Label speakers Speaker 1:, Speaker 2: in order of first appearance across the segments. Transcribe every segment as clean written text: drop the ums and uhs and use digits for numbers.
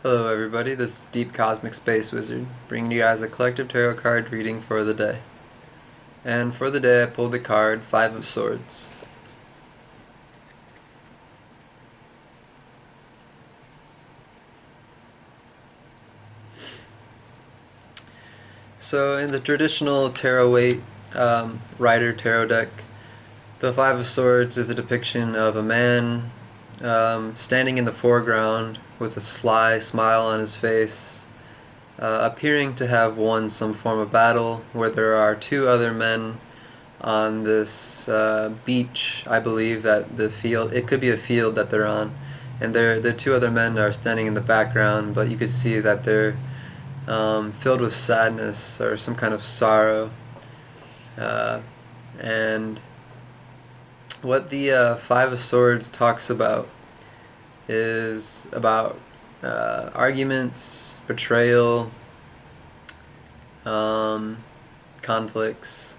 Speaker 1: Hello everybody, this is Deep Cosmic Space Wizard, bringing you guys a collective tarot card reading for the day. And for the day I pulled the card Five of Swords. So in the traditional tarot weight Rider tarot deck, the Five of Swords is a depiction of a man standing in the foreground with a sly smile on his face, appearing to have won some form of battle, where there are two other men on this beach. I believe that the field, it could be a field that they're on, and the two other men are standing in the background, but you could see that they're filled with sadness or some kind of sorrow. And what the Five of Swords talks about is about arguments, betrayal, conflicts,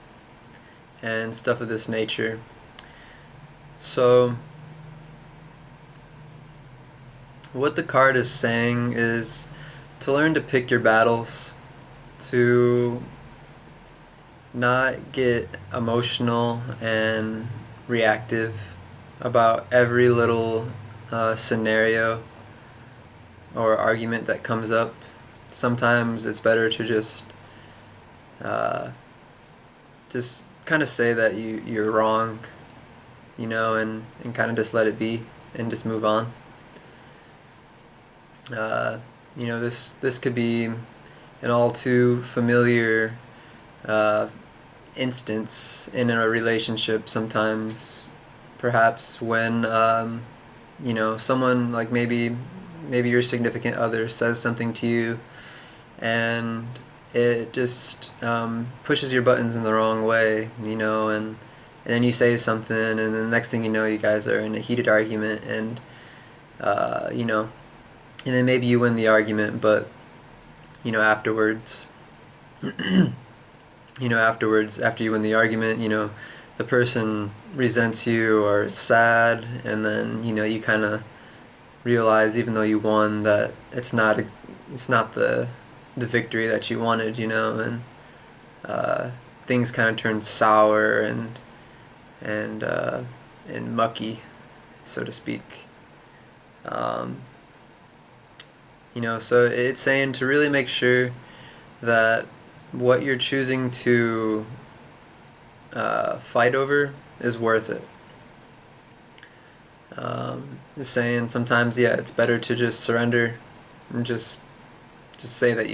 Speaker 1: and stuff of this nature. So what the card is saying is to learn to pick your battles, to not get emotional and reactive about every little scenario or argument that comes up. Sometimes it's better to just kind of say that you're wrong, and kind of just let it be and just move on. This could be an all too familiar instance in a relationship sometimes, perhaps when someone, like maybe your significant other says something to you and it just pushes your buttons in the wrong way, and then you say something, and then the next thing you know, you guys are in a heated argument, and and then maybe you win the argument, but afterwards, after you win the argument, the person resents you or is sad, and then you kind of realize, even though you won, that it's not the victory that you wanted, and things kind of turn sour and mucky, so to speak. So it's saying to really make sure that what you're choosing to fight over is worth it. It's saying sometimes, yeah, it's better to just surrender and just say that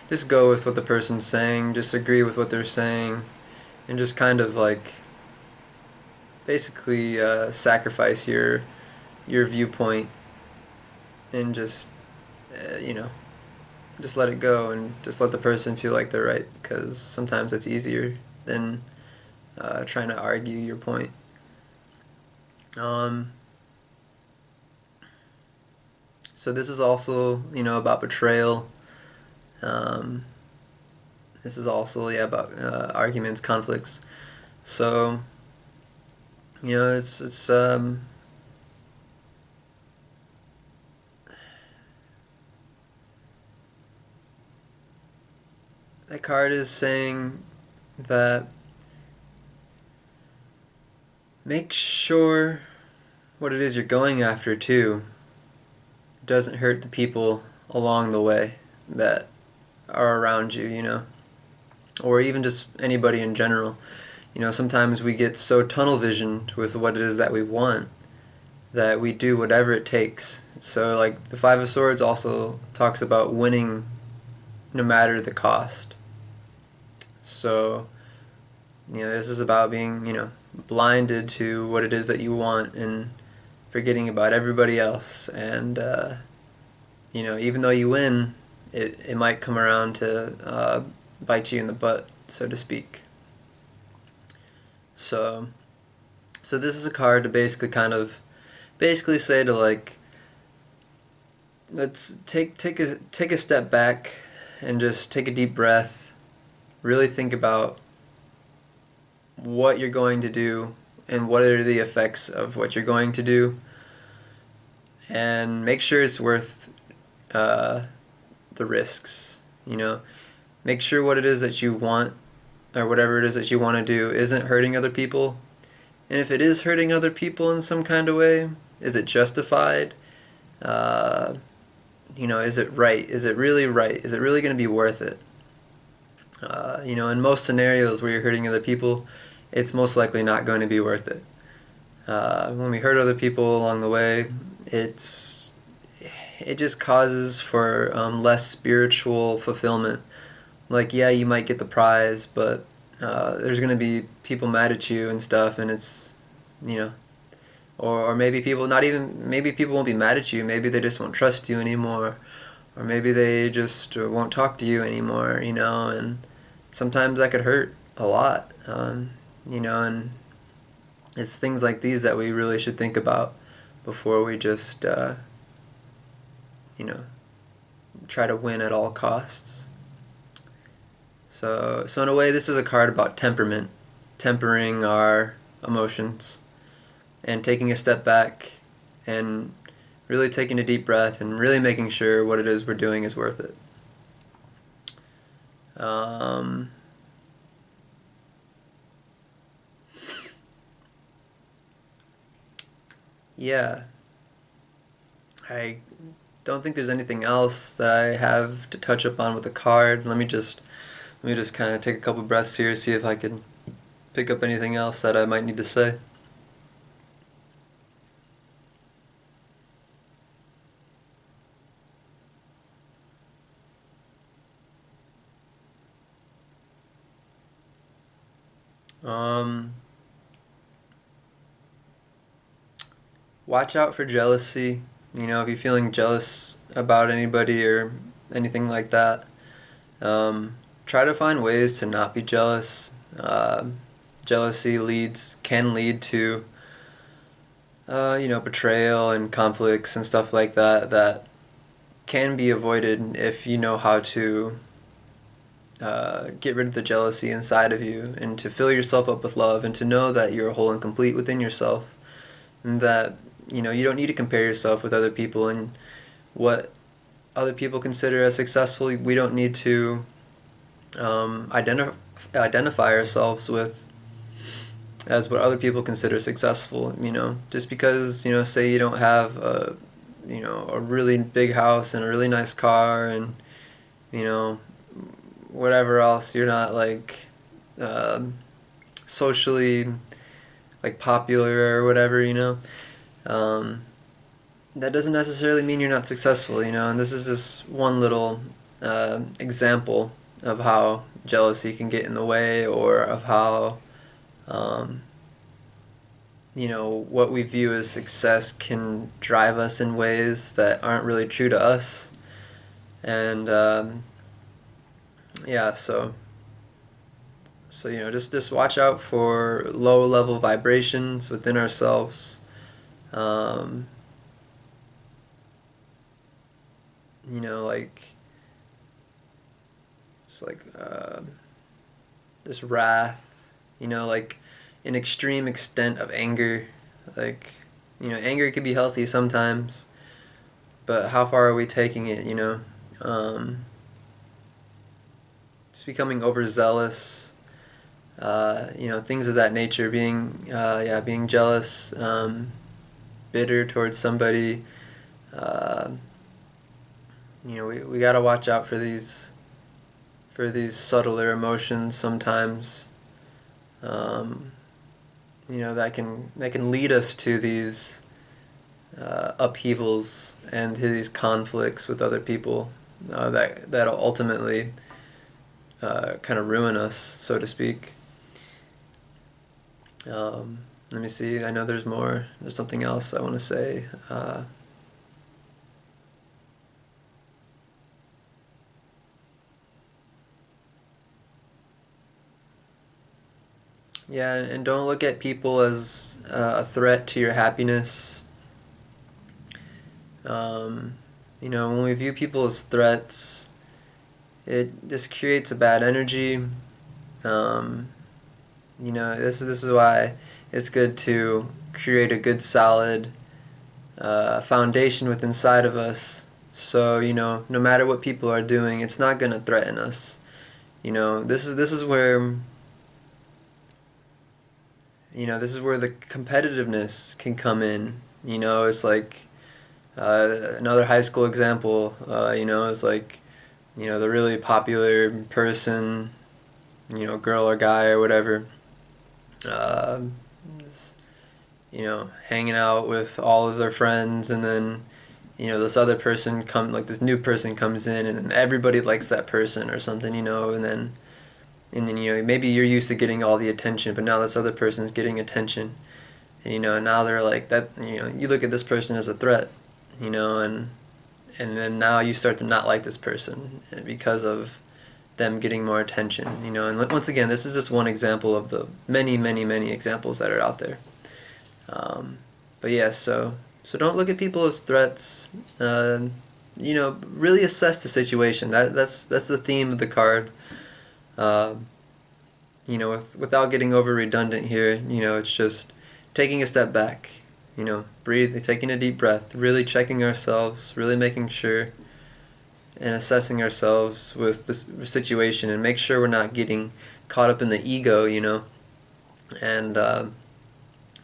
Speaker 1: just go with what the person's saying, just agree with what they're saying, and just kind of like basically sacrifice your viewpoint and just just let it go and just let the person feel like they're right, because sometimes it's easier than trying to argue your point. So this is also, about betrayal. This is also, about arguments, conflicts. So, it's that card is saying that make sure what it is you're going after too doesn't hurt the people along the way that are around you, or even just anybody in general. Sometimes we get so tunnel visioned with what it is that we want that we do whatever it takes. So like the Five of Swords also talks about winning no matter the cost. So this is about being blinded to what it is that you want and forgetting about everybody else, and even though you win, it might come around to bite you in the butt, so to speak. So this is a card to basically say to, like, let's take a step back and just take a deep breath, really think about what you're going to do and what are the effects of what you're going to do, and make sure it's worth the risks. Make sure what it is that you want, or whatever it is that you want to do, isn't hurting other people. And if it is hurting other people in some kind of way, is it justified? Uh, is it right? Is it really right? Is it really going to be worth it? In most scenarios where you're hurting other people, it's most likely not going to be worth it. When we hurt other people along the way, it just causes for less spiritual fulfillment. Like, yeah, you might get the prize, but there's going to be people mad at you and stuff, and it's, you know, or maybe people not even, maybe people won't be mad at you, maybe they just won't trust you anymore, or maybe they just won't talk to you anymore, and sometimes that could hurt a lot, and it's things like these that we really should think about before we just, try to win at all costs. So in a way, this is a card about temperament, tempering our emotions, and taking a step back, and really taking a deep breath, and really making sure what it is we're doing is worth it. Yeah, I don't think there's anything else that I have to touch upon with the card. Let me just kind of take a couple breaths here, see if I can pick up anything else that I might need to say. Um, Watch out for jealousy. If you're feeling jealous about anybody or anything like that, try to find ways to not be jealous. Jealousy can lead to betrayal and conflicts and stuff like that can be avoided if you know how to get rid of the jealousy inside of you, and to fill yourself up with love, and to know that you're whole and complete within yourself, and that you don't need to compare yourself with other people and what other people consider as successful. We don't need to identify ourselves with as what other people consider successful. Just because say you don't have a really big house and a really nice car, and whatever else, you're not like socially like popular or whatever, that doesn't necessarily mean you're not successful, and this is just one little example of how jealousy can get in the way, or of how what we view as success can drive us in ways that aren't really true to us. And yeah, so just watch out for low level vibrations within ourselves. Um, like it's like this wrath, like an extreme extent of anger. Like, anger can be healthy sometimes, but how far are we taking it? Just becoming overzealous. Things of that nature. Being jealous, bitter towards somebody. We gotta watch out for these subtler emotions sometimes. That can lead us to these upheavals and to these conflicts with other people that'll ultimately kind of ruin us, so to speak. Let me see. I know there's more. There's something else I want to say. Yeah, and don't look at people as a threat to your happiness. When we view people as threats, it just creates a bad energy. This is why it's good to create a good solid foundation within inside of us, So, no matter what people are doing, it's not gonna threaten us. This is where the competitiveness can come in. It's like another high school example. It's like the really popular person, girl or guy or whatever, uh, hanging out with all of their friends, and then this new person comes in, and then everybody likes that person or something, and then maybe you're used to getting all the attention, but now this other person's getting attention, and now they're like that. You look at this person as a threat, and then now you start to not like this person because of them getting more attention, and once again, this is just one example of the many, many, many examples that are out there. But yeah, so don't look at people as threats. Really assess the situation. That's the theme of the card. Without getting over redundant here, it's just taking a step back. Breathe, taking a deep breath, really checking ourselves, really making sure and assessing ourselves with this situation, and make sure we're not getting caught up in the ego, and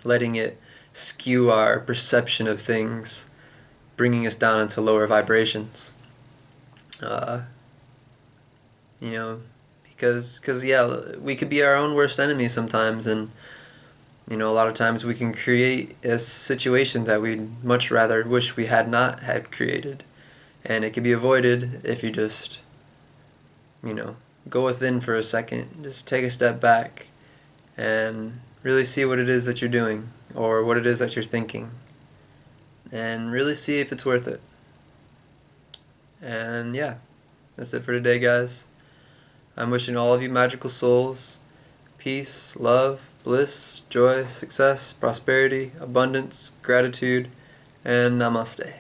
Speaker 1: letting it skew our perception of things, bringing us down into lower vibrations. Uh, because yeah, we could be our own worst enemy sometimes, and a lot of times we can create a situation that we'd much rather wish we had not had created, and it can be avoided if you just go within for a second, just take a step back, and really see what it is that you're doing, or what it is that you're thinking, and really see if it's worth it. And yeah, that's it for today, guys. I'm wishing all of you magical souls peace, love, bliss, joy, success, prosperity, abundance, gratitude, and namaste.